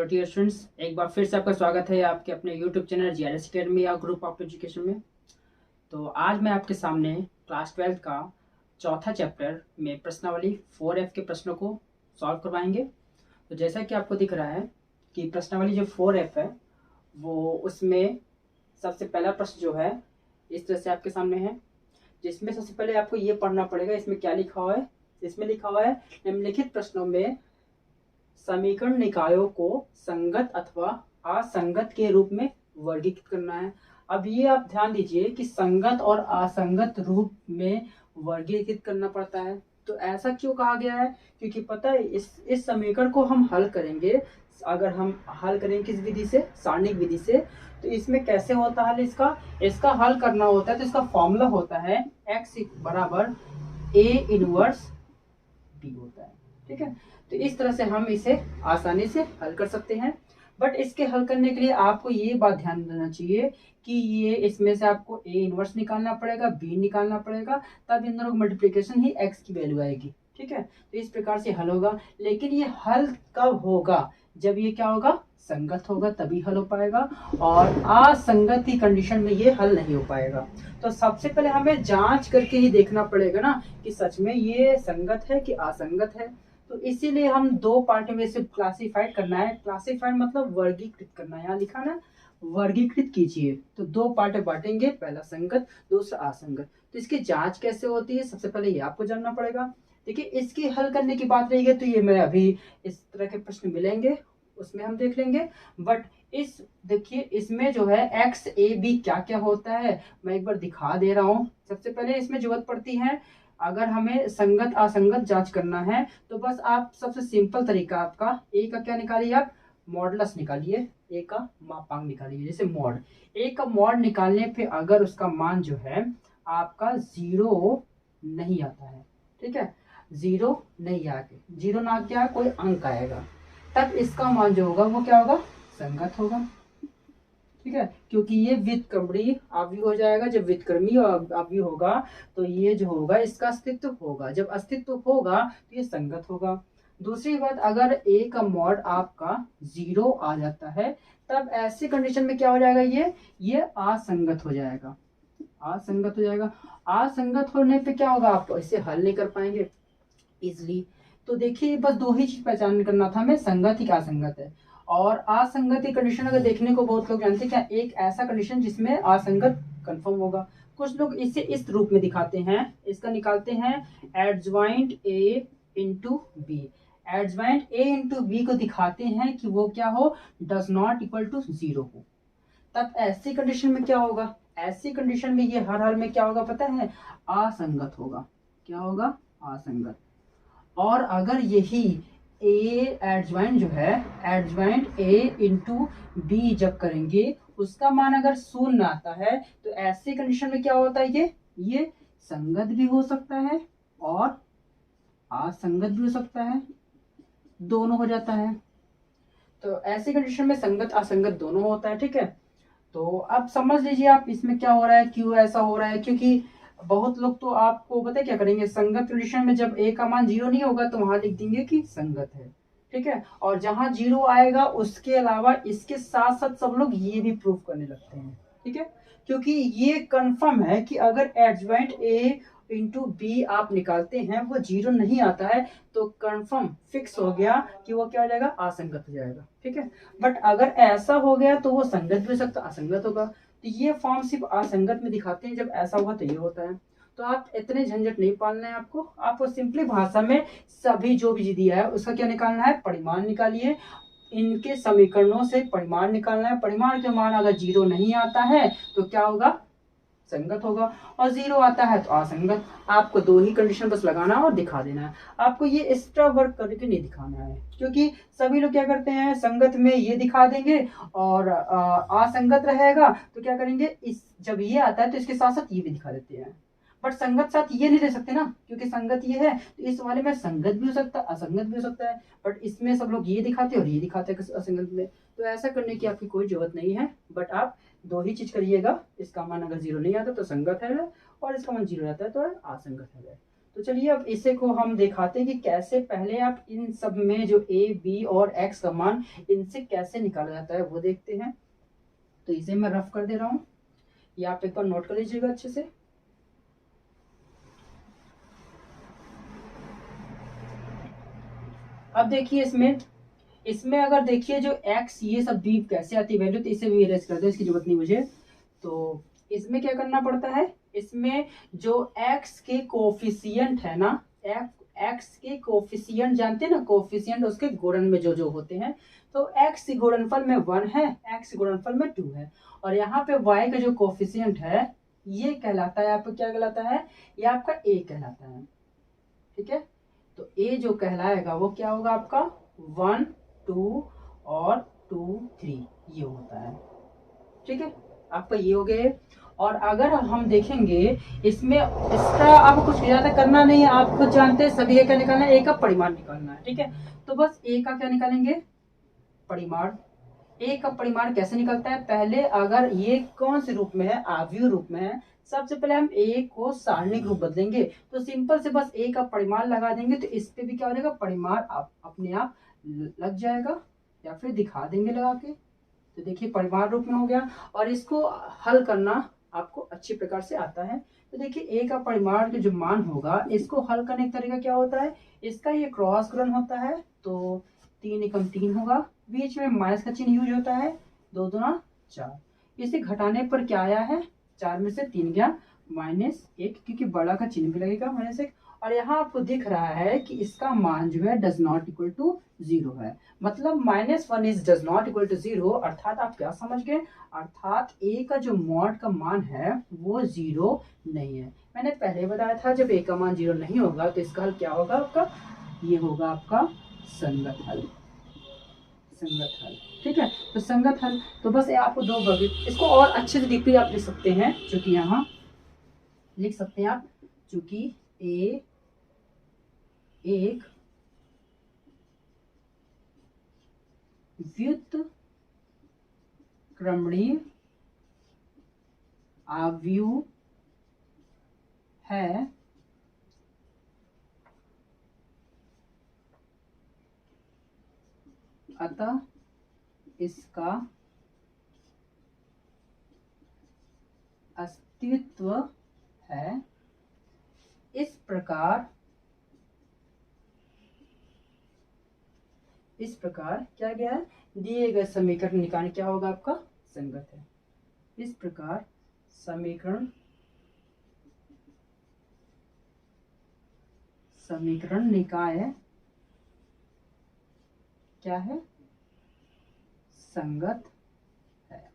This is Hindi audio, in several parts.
डियर स्टूडेंट्स, एक बार फिर से आपका स्वागत है आपके अपने यूट्यूब चैनल जीआरएस अकेडमी या ग्रुप ऑफ एजुकेशन में। तो आज मैं आपके सामने क्लास 12 का चौथा चैप्टर में प्रश्नावली 4F के प्रश्नों को सॉल्व करवाएंगे। तो जैसा कि आपको दिख रहा है कि प्रश्नावली जो 4F है वो उसमें सबसे पहला प्रश्न जो है इस तरह से आपके सामने है, जिसमें सबसे पहले आपको ये पढ़ना पड़ेगा। इसमें क्या लिखा हुआ है? इसमें लिखा हुआ है निम्नलिखित प्रश्नों में समीकरण निकायों को संगत अथवा असंगत के रूप में वर्गीकृत करना है। अब ये आप ध्यान दीजिए कि संगत और असंगत रूप में वर्गीकृत करना पड़ता है। तो ऐसा क्यों कहा गया है? क्योंकि पता है इस समीकरण को हम हल करेंगे। अगर हम हल करेंगे किस विधि से? सारणिक विधि से। तो इसमें कैसे होता है इसका हल करना होता है। तो इसका फॉर्मूला होता है x बराबर A इनवर्स B होता है। ठीक है, तो इस तरह से हम इसे आसानी से हल कर सकते हैं। बट इसके हल करने के लिए आपको ये बात ध्यान देना चाहिए कि ये इसमें से आपको A इनवर्स निकालना पड़ेगा, B निकालना पड़ेगा, तब इन दोनों का मल्टीप्लिकेशन ही x की वैल्यू आएगी। ठीक है, तो इस प्रकार से हल होगा। लेकिन ये हल कब होगा? जब ये क्या होगा? संगत होगा, तभी हल हो पाएगा। और असंगत की कंडीशन में ये हल नहीं हो पाएगा। तो सबसे पहले हमें जांच करके ही देखना पड़ेगा ना कि सच में ये संगत है कि असंगत है। तो इसीलिए हम दो पार्ट में इसे क्लासिफाइड करना है। क्लासिफाइड मतलब वर्गीकृत करना है। यहाँ लिखा ना, वर्गीकृत कीजिए। तो दो पार्ट बांटेंगे, पहला संगत, दूसरा असंगत। तो इसकी जांच कैसे होती है, सबसे पहले ये आपको जानना पड़ेगा। देखिए, इसकी हल करने की बात रही है तो ये मैं अभी इस तरह के प्रश्न मिलेंगे उसमें हम देख लेंगे। बट देखिए इसमें जो है एक्स ए बी क्या क्या होता है मैं एक बार दिखा दे रहा हूँ। सबसे पहले इसमें जरूरत पड़ती है, अगर हमें संगत असंगत जांच करना है तो बस आप सबसे सिंपल तरीका आपका ए का क्या निकालिए, आप मॉडुलस निकालिए, ए का मापांक निकालिए। जैसे मॉड, ए का मॉड निकालने पे अगर उसका मान जो है आपका 0 नहीं आता है, ठीक है, 0 नहीं आके, 0 ना क्या कोई अंक आएगा, तब इसका मान जो होगा वो क्या होगा? संगत होगा। ठीक है, क्योंकि ये व्युत्क्रमणीय अवयव हो जाएगा। जब व्युत्क्रमीय अवयव होगा तो ये जो होगा इसका अस्तित्व होगा। जब अस्तित्व होगा तो ये संगत होगा। दूसरी बात, अगर ए का मॉड आपका 0 आ जाता है तब ऐसी कंडीशन में क्या हो जाएगा? ये असंगत हो जाएगा। असंगत हो जाएगा। असंगत होने पे क्या होगा? आप इसे हल नहीं कर पाएंगे इजली। तो देखिए बस दो ही चीज पहचान करना था हमें, संगत ही क्या असंगत है। और असंगत की कंडीशन अगर देखने को बहुत लोग जानते हैं क्या, एक ऐसा कंडीशन जिसमें असंगत कंफर्म होगा। कुछ लोग इसे इस रूप में दिखाते हैं, इसका निकालते हैं एडज्वाइंट ए इंटू बी। एडज्वाइंट ए इंटू बी को दिखाते हैं कि वो क्या हो? डज नॉट इक्वल टू 0 हो। तब ऐसी कंडीशन में क्या होगा? ऐसी कंडीशन में ये हर हाल में क्या होगा पता है? असंगत होगा। क्या होगा? असंगत। और अगर यही ए एडज्वाइंट जो है, एडज्वाइंट ए इंटू बी जब करेंगे उसका मान अगर 0 आता है तो ऐसी कंडीशन में क्या होता है? ये संगत भी हो सकता है और असंगत भी हो सकता है, दोनों हो जाता है। तो ऐसी कंडीशन में संगत असंगत दोनों होता है। ठीक है, तो अब समझ लीजिए आप इसमें क्या हो रहा है, क्यों ऐसा हो रहा है। क्योंकि बहुत लोग तो आपको पता है क्या करेंगे, संगत कंडीशन में जब ए का मान 0 नहीं होगा तो वहां लिख देंगे कि संगत है। ठीक है, और जहां 0 आएगा उसके अलावा इसके साथ साथ सब लोग ये भी प्रूफ करने लगते हैं। ठीक है, क्योंकि ये कंफर्म है कि अगर एडज्वाइंट ए इंटू बी आप निकालते हैं वो 0 नहीं आता है तो कंफर्म फिक्स हो गया कि वो क्या हो जाएगा? असंगत हो जाएगा। ठीक है, बट अगर ऐसा हो गया तो वो संगत भी हो सकता, असंगत होगा। तो ये फॉर्म सिर्फ असंगत में दिखाते हैं, जब ऐसा होगा तो ये होता है। तो आप इतने झंझट नहीं पालना है आपको सिंपली भाषा में सभी जो भी दिया है उसका क्या निकालना है? परिमाण निकालिए। इनके समीकरणों से परिमाण निकालना है। परिमाण के मान अगर 0 नहीं आता है तो क्या होगा? संगत होगा, और 0 आता है तो असंगत। आपको दो ही कंडीशन बस लगाना और दिखा देना है। आपको ये एक्स्ट्रा वर्क करके नहीं दिखाना है, क्योंकि सभी लोग क्या करते हैं, संगत में ये दिखा देंगे और असंगत रहेगा तो क्या करेंगे, इस जब ये आता है तो इसके साथ साथ ये भी दिखा देते हैं। बट संगत साथ ये नहीं दे सकते ना, क्योंकि संगत ये है तो इस वाले में संगत भी हो सकता है, असंगत भी हो सकता है। बट इसमें सब लोग ये दिखाते हैं और ये दिखाते हैं असंगत में। तो ऐसा करने की आपकी कोई जरूरत नहीं है। बट आप दो ही चीज करिएगा, इसका मान अगर 0 नहीं आता तो संगत है और इसका मान 0 आता है तो असंगत है। तो चलिए अब इसे को हम दिखाते हैं कि कैसे पहले आप इन सब में जो a b और x का मान इनसे कैसे निकाला जाता है वो देखते हैं। तो इसे मैं रफ कर दे रहा हूँ, ये आप एक बार नोट कर लीजिएगा अच्छे से। अब देखिए इसमें अगर देखिए जो x ये सब b कैसे आती है वैल्यू, तो इसे भी इरेज कर दो, इसकी जरूरत नहीं मुझे। तो इसमें क्या करना पड़ता है, इसमें जो x के कोफिशिएंट है ना, x के कोफिशिएंट जानते हैं ना, कोफिशिएंट उसके गुणन में जो जो होते हैं, तो x गुणनफल में 1 है, x गुणनफल में 2 है, और यहाँ पे y का जो कोफिशिएंट है ये कहलाता है आपका, क्या कहलाता है, ये आपका a कहलाता है। ठीक है, तो a जो कहलाएगा वो क्या होगा आपका 1 2 और 2 3 ये होता है। ठीक है, आपका ये हो गए। और अगर हम देखेंगे इसमें, इसका आपको कुछ ज्यादा करना नहीं है, आप खुद जानते हैं सभी का निकालना है, ए का परिमाण निकालना है। ठीक है, तो बस ए का क्या निकालेंगे, परिमाण। ए का परिमाण कैसे निकलता है, पहले अगर ये कौन से रूप में है, आव्यूह रूप में है, सबसे पहले हम ए को सारणिक रूप बदलेंगे, तो सिंपल से बस ए का परिमाण लगा देंगे, तो इस पे भी क्या हो जाएगा, परिमाण अपने आप लग जाएगा, या फिर दिखा देंगे लगा के। तो देखिए परिमाण रूप में हो गया, और इसको हल करना आपको अच्छी प्रकार से आता है। तो देखिए ए का परिमाण के जो मान होगा, इसको हल करने का तरीका क्या होता है, इसका ये क्रॉस गुणन होता है, तो 3 एकम 3 होगा, बीच में माइनस का चिन्ह यूज होता है, 2 दूना 4। इसे घटाने पर क्या आया है, 4 में से 3 गया -1, क्योंकि बड़ा का चिन्ह भी लगेगा -1, और यहाँ आपको दिख रहा है कि इसका मान जो है डज नॉट इक्वल टू 0 है, मतलब -1 is does not equal to 0, अर्थात आप क्या समझ गए, अर्थात a का जो मॉड का मान है वो 0 नहीं है। मैंने पहले बताया था जब a का मान 0 नहीं होगा तो इसका हल क्या होगा आपका, ये होगा आपका संगत हल, संगत हल। ठीक है, तो संगत हल, तो बस आपको दो वर्ग, इसको और अच्छे से डीपली आप लिख सकते हैं, चूंकि यहाँ लिख सकते हैं आप, चूंकि a एक व्युत्क्रमणीय आव्यूह है, अतः इसका अस्तित्व है। इस प्रकार क्या गया है, दिए गए समीकरण निकालने क्या होगा आपका, संगत है। इस प्रकार समीकरण निकाय क्या है, संगत है।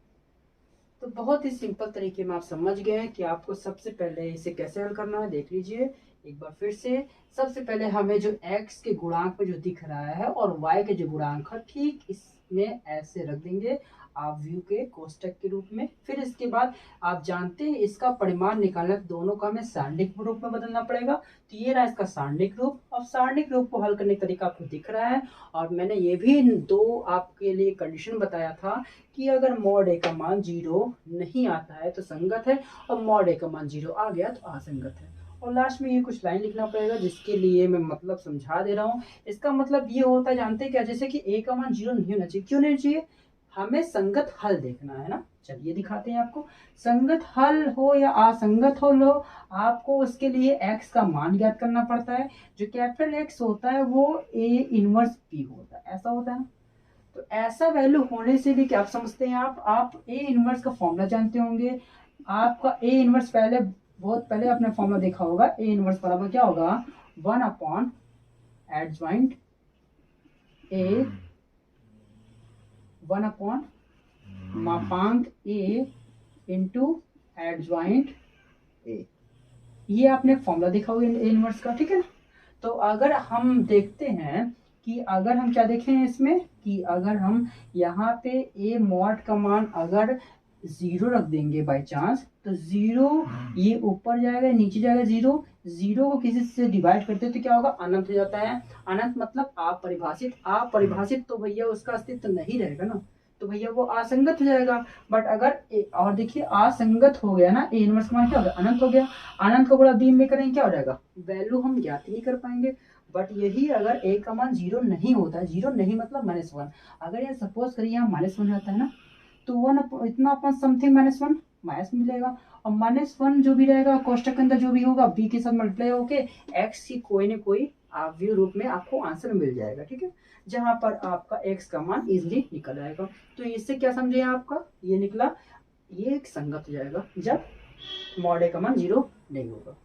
तो बहुत ही सिंपल तरीके में आप समझ गए हैं कि आपको सबसे पहले इसे कैसे हल करना है। देख लीजिए एक बार फिर से, सबसे पहले हमें जो x के गुणांक में जो दिख रहा है और y के जो गुणांक है ठीक इसमें ऐसे रख देंगे आव्यूह के कोष्टक के रूप में। फिर इसके बाद आप जानते हैं इसका परिमाण निकालना, दोनों का हमें सारणिक रूप में बदलना पड़ेगा। तो ये रहा इसका सारणिक रूप। अब सारणिक रूप को हल करने का तरीका आपको दिख रहा है, और मैंने ये भी दो आपके लिए कंडीशन बताया था कि अगर मॉड a का मान 0 नहीं आता है तो संगत है, और मॉड a का मान 0 आ गया तो असंगत है। और लास्ट में ये कुछ लाइन लिखना पड़ेगा जिसके लिए मैं मतलब समझा दे रहा हूँ। इसका मतलब ये होता है, जानते हैं क्या, जैसे कि a का मान 0 नहीं होना चाहिए, क्यों नहीं चाहिए, हमें संगत हल देखना है ना। चलिए दिखाते हैं आपको, संगत हल हो या असंगत हो लो, आपको उसके लिए x का मान ज्ञात करना पड़ता है। जो कैपिटल X होता है वो a इनवर्स p होता है, ऐसा होता है ना। तो ऐसा वैल्यू होने से भी क्या आप समझते हैं, आप a इनवर्स का फॉर्मूला जानते होंगे। आपका a इनवर्स पहले, बहुत पहले आपने फॉर्मूला देखा होगा, a इनवर्स बराबर क्या होगा, 1 अपॉन एडजॉइंट a, 1 अपॉन मापांक a इंटू एडजॉइंट a। ये आपने फॉर्मूला देखा होगा a इनवर्स का, ठीक है ना। तो अगर हम देखते हैं कि अगर हम क्या देखें इसमें, कि अगर हम यहाँ पे a मॉड का मान अगर 0 रख देंगे बाय चांस, तो 0 ये ऊपर जाएगा नीचे जाएगा, 0 को किसी से डिवाइड करते हैं तो क्या होगा, अनंत हो जाता है। अनंत मतलब अपरिभाषित, अपरिभाषित तो भैया उसका अस्तित्व नहीं रहेगा ना। तो तो भैया वो असंगत हो जाएगा। बट अगर और देखिए असंगत हो गया ना, ए इनवर्स का मान क्या हो गया, अनंत हो गया। अनंत को गुणा बी में करेंगे क्या हो जाएगा, वैल्यू हम ज्ञात नहीं कर पाएंगे। बट यही अगर ए का मान 0 नहीं होता है, 0 नहीं मतलब -1, अगर ये सपोज करिए यहाँ -1 आता है ना, तो 1 इतना अपन समथिंग -1 माइनस मिलेगा। और -1 जो भी रहेगा कोष्टक के अंदर जो भी होगा बी के साथ मल्टीप्लाई होके एक्स की कोई ना कोई अवयव रूप में आपको आंसर मिल जाएगा। ठीक है, जहां पर आपका एक्स का मान इजिली निकल आएगा। तो इससे क्या समझे आपका, ये निकला ये एक संगत हो जाएगा जब मॉड ए का मान 0 नहीं होगा।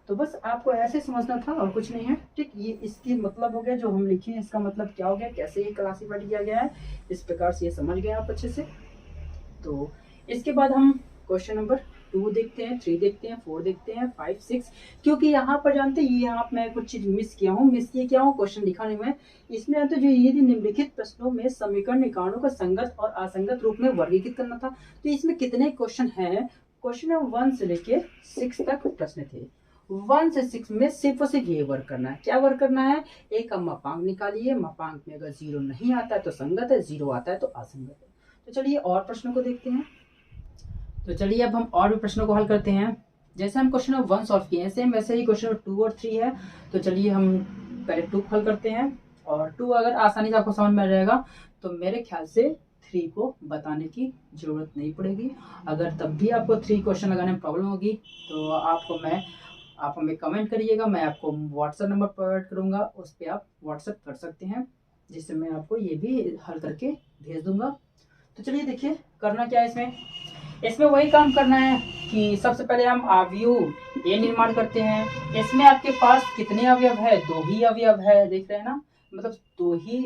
तो बस आपको ऐसे समझना था और कुछ नहीं है। ठीक, ये इसकी मतलब हो गया, जो हम लिखे हैं इसका मतलब क्या हो गया, कैसे ये क्लासिफाइड किया गया है, इस प्रकार से ये समझ गए आप अच्छे से। तो इसके बाद हम क्वेश्चन नंबर 2 देखते हैं, 3 देखते हैं, 4 देखते हैं, 5, 6। क्योंकि यहाँ पर जानते हैं, ये यहाँ मैं कुछ चीज मिस किया हूँ, क्वेश्चन दिखाने में। इसमें जानते जो ये निम्नलिखित प्रश्नों में समीकरण निकालों का संगत और असंगत रूप में वर्गीकृत करना था। तो इसमें कितने क्वेश्चन हैं, क्वेश्चन नंबर 1 से लेके 6 तक प्रश्न थे। 1 से 6 में सिर्फ और सिर्फ ये वर्क करना है। क्या वर्क करना है, एक का मापांक निकालिए, मापांक में अगर 0 नहीं आता है तो संगत है, 0 आता है तो असंगत है। तो चलिए और प्रश्नों को देखते हैं। तो चलिए अब हम और भी प्रश्नों को हल करते हैं। जैसे हम क्वेश्चन नंबर 1 सॉल्व किए हैं, सेम वैसे ही क्वेश्चन नंबर 2 और 3 है। तो चलिए हम पहले 2 हल करते हैं, और 2 अगर आसानी से आपको समझ में आ जाएगा तो मेरे ख्याल से 3 को बताने की जरूरत नहीं पड़ेगी। अगर तब भी आपको 3 क्वेश्चन लगाने में प्रॉब्लम होगी तो आप हमें कमेंट करिएगा, मैं आपको व्हाट्सएप नंबर प्रोवाइड करूंगा, उस पर आप व्हाट्सएप कर सकते हैं, जिससे मैं आपको ये भी हल करके भेज दूंगा। तो चलिए देखिए करना क्या है इसमें वही काम करना है कि सबसे पहले हम अवयव ए निर्माण करते हैं। इसमें आपके पास कितने अवयव है, 2 ही अवयव है, देख रहे हैं ना, मतलब 2 ही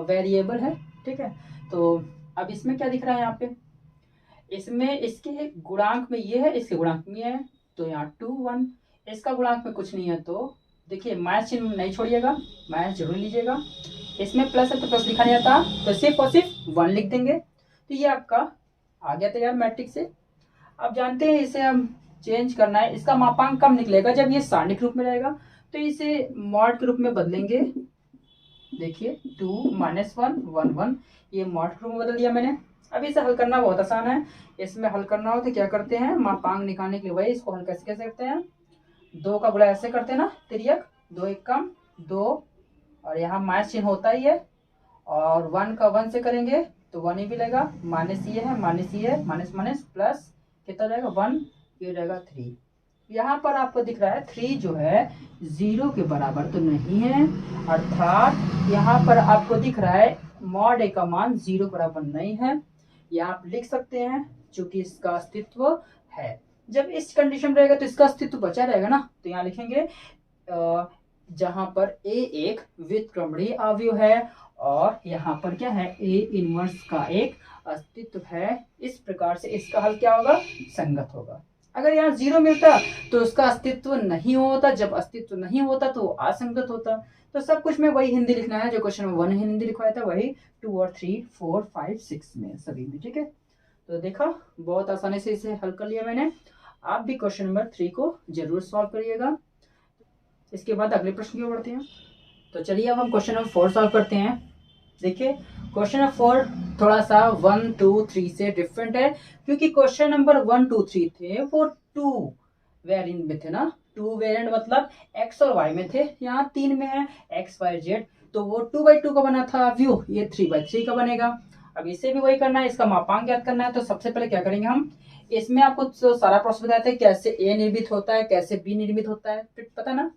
वेरिएबल है। ठीक है, तो अब इसमें क्या दिख रहा है यहाँ पे, इसमें इसके गुणांक में ये है, इसके गुणांक में ये है, तो यहाँ 2, 1, इसका गुणांक में कुछ नहीं है, तो देखिए माइनस चिन्ह नहीं छोड़िएगा, माइनस जरूर लीजिएगा। इसमें प्लस है तो प्लस लिखा नहीं आता, तो सिर्फ और सिर्फ 1 लिख देंगे। तो ये आपका आ गया तैयार मैट्रिक्स से। अब जानते हैं इसे हम चेंज करना है, इसका मापांक कम निकलेगा जब ये सारणिक रूप में रहेगा, तो इसे मॉड के रूप में बदलेंगे। देखिए 2 -1 1 1, ये मॉड के रूप में बदल दिया मैंने। अब इसे हल करना बहुत आसान है। इसमें हल करना हो तो क्या करते हैं, मापांक निकालने के लिए वही इसको हल कैसे करते हैं, 2 का गुणा ऐसे करते हैं ना, तिर्यक 2 1 कम 2, और यहाँ माइनस चिन्ह होता ही है, और 1 का 1 से करेंगे तो 1 ही मिलेगा, माइनस ये है, माइनस ये है, माइनस माइनस प्लस कितना रहेगा 1, ये रहेगा 3। यहाँ पर आपको दिख रहा है 3 जो है 0 के बराबर तो नहीं है, अर्थात यहाँ पर आपको दिख रहा है मॉड ए का मान 0 के बराबर नहीं है। यहाँ आप लिख सकते हैं चूंकि इसका अस्तित्व है। जब इस कंडीशन रहेगा तो इसका अस्तित्व बचा रहेगा ना, तो यहाँ लिखेंगे जहां पर ए एक व्युत्क्रमणीय अवयव है और यहाँ पर क्या है, ए इनवर्स का एक अस्तित्व है। इस प्रकार से इसका हल क्या होगा, संगत होगा। अगर यहाँ 0 मिलता तो उसका अस्तित्व नहीं होता, जब अस्तित्व नहीं होता तो असंगत होता। तो सब कुछ में वही हिंदी लिखना है जो क्वेश्चन नंबर 1 हिंदी लिखवाया था, वही 2 और 3 4 5 6 में सभी में। ठीक है, तो देखा बहुत आसानी से इसे हल कर लिया मैंने। आप भी क्वेश्चन नंबर 3 को जरूर सॉल्व करिएगा। इसके बाद अगले प्रश्न की ओर बढ़ते हैं। तो चलिए अब हम क्वेश्चन नंबर 4 सॉल्व करते हैं। देखिए क्वेश्चन नंबर 4 थोड़ा सा 1 2 3 से डिफरेंट है, क्योंकि क्वेश्चन नंबर 1 2 3 थे वो 2 वेरिएंट में थे ना, 2 वेरिएंट मतलब x और y में थे, यहाँ 3 में है x y z, तो वो 2/2 का बना था व्यू, ये 3/3 का बनेगा। अब इसे भी वही करना है, इसका मापांक ज्ञात करना है। तो सबसे पहले क्या करेंगे हम, इसमें आपको तो सारा प्रोसेस बताया था कैसे a निर्मित होता है, कैसे b निर्मित होता है, पता ना।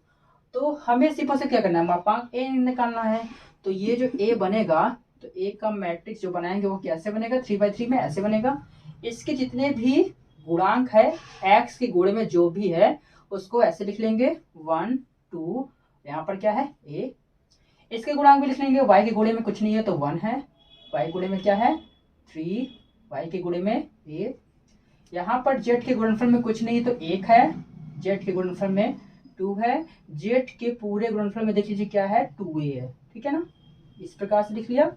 तो हमें सिर्फ से क्या करना है, मापांक a निकालना है। तो ये जो a बनेगा, तो a का मैट्रिक्स जो बनाएंगे वो कैसे बनेगा, 3/3 में ऐसे बनेगा। इसके जितने भी गुणांक है, x के गुणे में जो भी है उसको ऐसे लिख लेंगे 1 2, यहाँ पर क्या है a। इसके गुणांक भी लिख लेंगे, y के गुणे में कुछ नहीं है तो 1 है, y गुणे में क्या है 3, y के गुणे में a। यहाँ पर z के गुणनफल में कुछ नहीं है तो 1 है, z के गुणनफल में 2 है, z के पूरे गुणनफल में देख लीजिए क्या है 2a है। ठीक है ना, इस प्रकार से लिख लिया।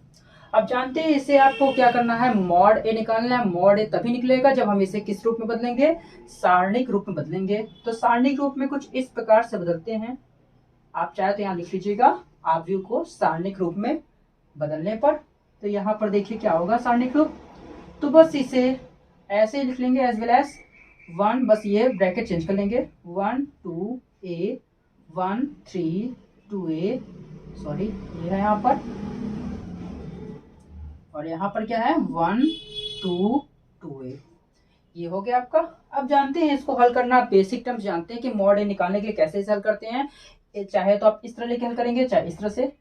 अब जानते हैं इसे आपको क्या करना है, मॉड ए निकालना है। मॉड ए तभी निकलेगा जब हम इसे किस रूप में बदलेंगे, सारणिक रूप में बदलेंगे। तो सारणिक रूप में कुछ इस प्रकार से बदलते हैं, आप चाहे तो यहाँ लिख लीजिएगा अवयव को सारणिक रूप में बदलने पर। तो यहाँ पर देखिए क्या होगा सारणिक रूप, तो बस इसे ऐसे लिख लेंगे एज वेल एज 1, बस ये ब्रैकेट चेंज कर लेंगे 1 2a 1 3 2a, सॉरी ये है यहाँ पर, और यहाँ पर क्या है 1 2 2a, ये हो गया आपका। अब जानते हैं इसको हल करना, बेसिक टर्म्स जानते हैं कि मॉड ए निकालने के लिए कैसे इसे हल करते हैं। चाहे तो आप इस तरह लेके हल करेंगे, चाहे इस तरह से।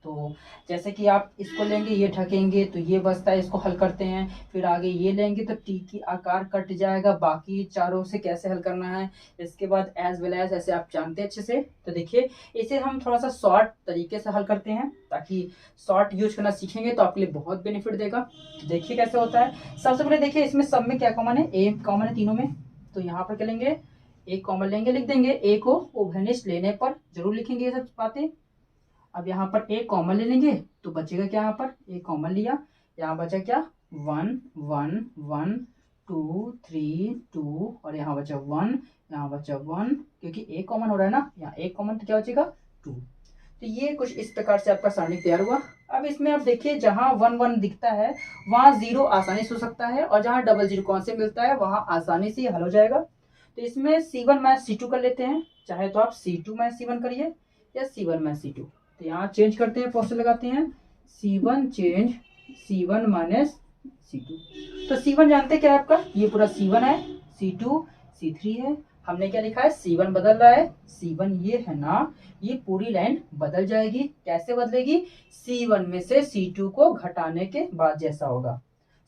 तो जैसे कि आप इसको लेंगे, ये ढकेंगे तो ये बचता है, इसको हल करते हैं। फिर आगे ये लेंगे तो टी की आकार कट जाएगा, बाकी चारों से कैसे हल करना है। इसके बाद एज वेल एज ऐसे आप जानते हैं अच्छे से। तो देखिए इसे हम थोड़ा सा शॉर्ट तरीके से हल करते हैं, ताकि शॉर्ट यूज करना सीखेंगे तो आपके लिए बहुत बेनिफिट देगा। तो देखिए कैसे होता है। सबसे पहले देखिए इसमें सब में क्या कॉमन है, ए कॉमन है तीनों में। तो यहाँ पर क्या लेंगे, एक कॉमन लेंगे, लिख देंगे ए को ओवेनिस्ट लेने पर जरूर लिखेंगे ये सब बातें। अब यहाँ पर एक कॉमन ले लेंगे तो बचेगा क्या, यहाँ पर एक कॉमन लिया, यहाँ बचा क्या 1 1 1 2 3 2, और यहाँ बचा 1, यहाँ बचा 1, क्योंकि एक कॉमन हो रहा है ना, यहाँ एक कॉमन तो क्या बचेगा 2। तो ये कुछ इस प्रकार से आपका सारणी तैयार हुआ। अब इसमें आप देखिए जहाँ 1 1 दिखता है वहाँ 0 आसानी से हो सकता है, और जहाँ 0 0 कौन से मिलता है वहाँ आसानी से हल हो जाएगा। तो इसमें C1 माइनस C2 कर लेते हैं, चाहे तो आप C2 माइनस C1 करिए या C1 माइनस C2। तो यहाँ चेंज करते हैं, प्रोसेस लगाते हैं C1 change C1 minus C2। तो C1 जानते हैं क्या है आपका, ये पूरा C1 है, C2 C3 है। हमने क्या लिखा है, C1 बदल रहा है, C1 ये है ना, ये पूरी लाइन बदल जाएगी। कैसे बदलेगी, C1 में से C2 को घटाने के बाद जैसा होगा।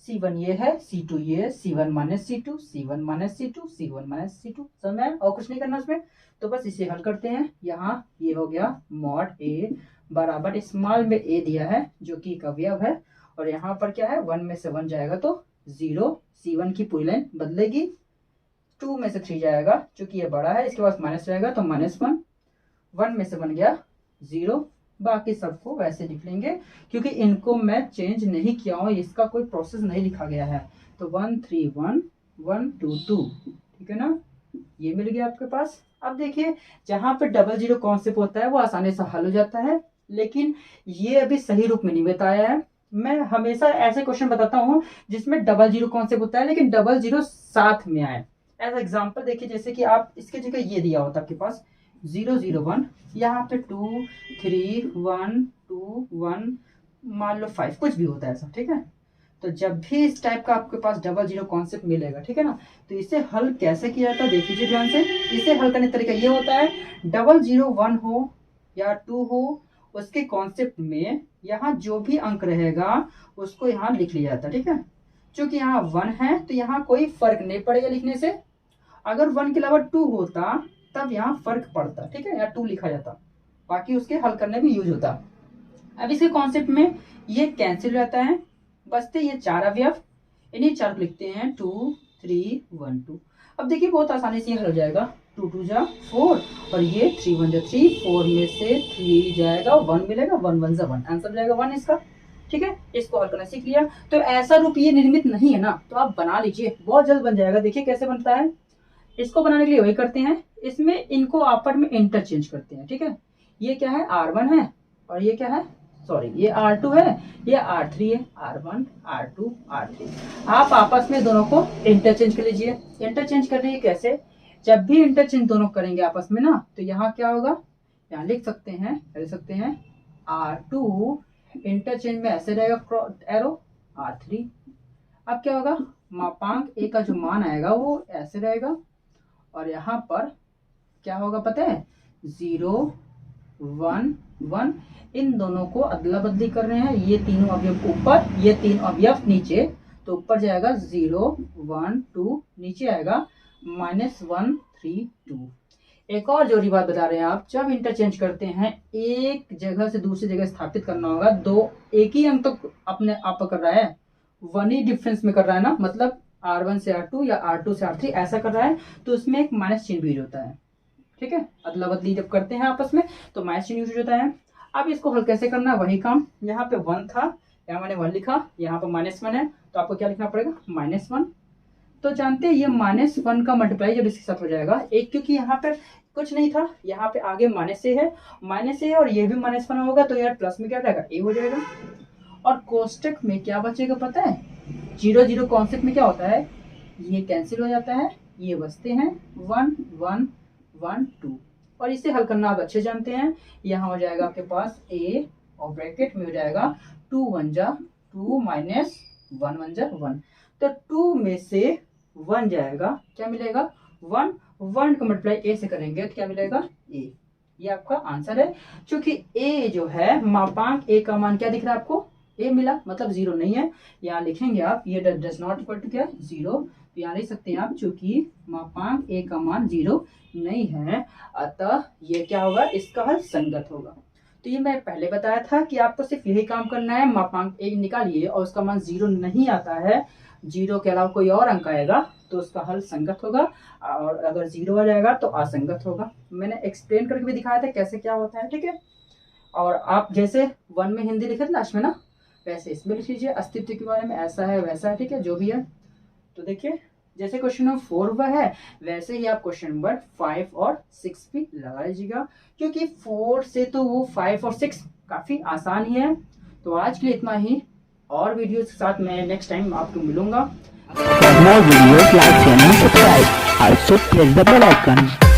C1 ये है, C2 ये है, C1 minus C2, C1 minus C2, C1 minus C2। समझ में, और कुछ नहीं करना उसमें। तो बस इसे हल करते हैं। यहाँ ये हो गया मॉड ए बराबर स्मॉल में ए दिया है जो कि एक अवयव है, और यहाँ पर क्या है 1 में से 1 जाएगा तो 0, C1 की पूरी लाइन बदलेगी। 2 में से 3 जाएगा क्योंकि ये बड़ा है, इसके बाद माइनस जाएगा तो -1, 1 में से 1 गया 0, बाकी सबको वैसे लिख लेंगे क्योंकि इनको मैं चेंज नहीं किया हूँ, इसका कोई प्रोसेस नहीं लिखा गया है। तो 1 3 1 1 2 2, ठीक है ना, ये मिल गया आपके पास। अब देखिए जहां पे 0 0 कॉन्सेप्ट होता है वो आसानी से हल हो जाता है, लेकिन ये अभी सही रूप में नहीं बताया है। मैं हमेशा ऐसे क्वेश्चन बताता हूँ जिसमें 0 0 कॉन्सेप्ट होता है लेकिन 0 0 साथ में आए। एज एग्जाम्पल देखिए, जैसे कि आप इसके जगह ये दिया होता आपके पास 0 0 1, यहाँ पे 2 3 1 2 1, मान लो 5, कुछ भी होता है ऐसा, ठीक है। तो जब भी इस टाइप का आपके पास 0 0 कॉन्सेप्ट मिलेगा, ठीक है ना, तो इसे हल कैसे किया जाता है देख लीजिए ध्यान से। इसे हल करने का तरीका ये होता है 0 0 1 हो या 2 हो, उसके कॉन्सेप्ट में यहाँ जो भी अंक रहेगा उसको यहाँ लिख लिया जाता है, ठीक है। क्योंकि यहाँ 1 है तो यहाँ कोई फर्क नहीं पड़ेगा लिखने से। अगर 1 के अलावा 2 होता तब यहाँ फर्क पड़ता, ठीक है, यहाँ 2 लिखा जाता, बाकी उसके हल करने में यूज होता। अब इसके कॉन्सेप्ट में ये कैंसिल रहता है, बचते ये 4 अवयव, इन्हीं 4 को लिखते हैं 2 3 1 2। अब देखिए बहुत आसानी से हल हो जाएगा, 2 2 जा 4, और ये 3 1 जा 3, 4 में से 3 जाएगा 1 मिलेगा, 1 1 जा 1, आंसर जाएगा 1 इसका, ठीक है। इसको हल करना सीख लिया। तो ऐसा रूप ये निर्मित नहीं है ना, तो आप बना लीजिए, बहुत जल्द बन जाएगा। देखिए कैसे बनता है, इसको बनाने के लिए वही करते हैं, इसमें इनको आपस में इंटरचेंज करते हैं, ठीक है। ये क्या है R1 है, और ये क्या है, सॉरी ये R2 है, ये R3 है, R1 R2 R3। आप आपस में दोनों को इंटरचेंज कर लीजिए। इंटरचेंज करने के कैसे, जब भी इंटरचेंज दोनों करेंगे आपस में ना, तो यहाँ क्या होगा, यहाँ लिख सकते हैं R2 इंटरचेंज में ऐसे रहेगा एरो R3। अब क्या होगा, मापांक ए का जो मान आएगा वो ऐसे रहेगा, और यहाँ पर क्या होगा पता है 0 1 1, इन दोनों को अदला बदली कर रहे हैं, ये तीनों अवयव ऊपर, ये 3 अवयव नीचे, तो ऊपर जाएगा 0 1 2, नीचे आएगा -1 3 2। एक और जोड़ी बात बता रहे हैं, आप जब इंटरचेंज करते हैं एक जगह से दूसरी जगह स्थापित करना होगा, दो एक ही अंक तो अपने आप कर रहा है, 1 ही डिफरेंस में कर रहा है ना, मतलब R1 से R2 या R2 से R3 ऐसा कर रहा है, तो उसमें एक माइनस चिन्ह यूज होता है, ठीक है। अदला बदली जब करते हैं आपस में तो माइनस चिन्ह यूज होता है। अब इसको हल कैसे करना है, वही काम, यहाँ पे 1 था, यहाँ मैंने 1 लिखा, यहाँ पर -1 है तो आपको क्या लिखना पड़ेगा -1। तो जानते हैं ये -1 का मल्टीप्लाई जब इसके साथ हो जाएगा एक, क्योंकि यहाँ पे कुछ नहीं था, यहाँ पे आगे -a है और ये भी -1 होगा, तो यार प्लस में क्या रहेगा a हो जाएगा। और कोष्टक में क्या बचेगा पता है, जीरो जीरो कॉन्सेप्ट में क्या होता है, ये कैंसिल हो जाता है, ये बचते हैं 1 1 1 2, और इसे हल करना आप अच्छे जानते हैं। यहाँ हो जाएगा आपके पास a और ब्रैकेट में हो जाएगा 2 1 जा 2 माइनस 1 1 जा 1, तो 2 में से 1 जाएगा, क्या मिलेगा 1, 1 को मल्टीप्लाई a से करेंगे तो क्या मिलेगा a, ये आपका आंसर है। क्योंकि a जो है मापांक a का मान क्या दिख रहा है आपको, a मिला, मतलब 0 नहीं है। यहाँ लिखेंगे आप ये डज नॉट इक्वल टू क्या 0, तो यहाँ लिख सकते हैं आप चूंकि मापांक a का मान 0 नहीं है, अतः ये क्या होगा, इसका हल संगत होगा। तो ये मैं पहले बताया था कि आपको सिर्फ यही काम करना है, मापांक a निकालिए और उसका मान 0 नहीं आता है, 0 के अलावा कोई और अंक आएगा तो उसका हल संगत होगा, और अगर 0 आ जाएगा तो असंगत होगा। मैंने एक्सप्लेन करके भी दिखाया था कैसे क्या होता है, ठीक है। और आप जैसे 1 में हिंदी लिखे थे लास्ट में ना, वैसे इसमें लिख लीजिए अस्तित्व के बारे में, ऐसा है वैसा है, ठीक है, जो भी है। तो देखिए जैसे क्वेश्चन नंबर 4 हुआ है वैसे ही आप क्वेश्चन नंबर 5 और 6 भी लगा लीजिएगा, क्योंकि 4 से तो वो 5 और 6 काफी आसान ही है। तो आज के लिए इतना ही, और वीडियोस के साथ मैं नेक्स्ट टाइम आपको मिलूंगा। For more videos, like, share and subscribe. Also press the bell icon.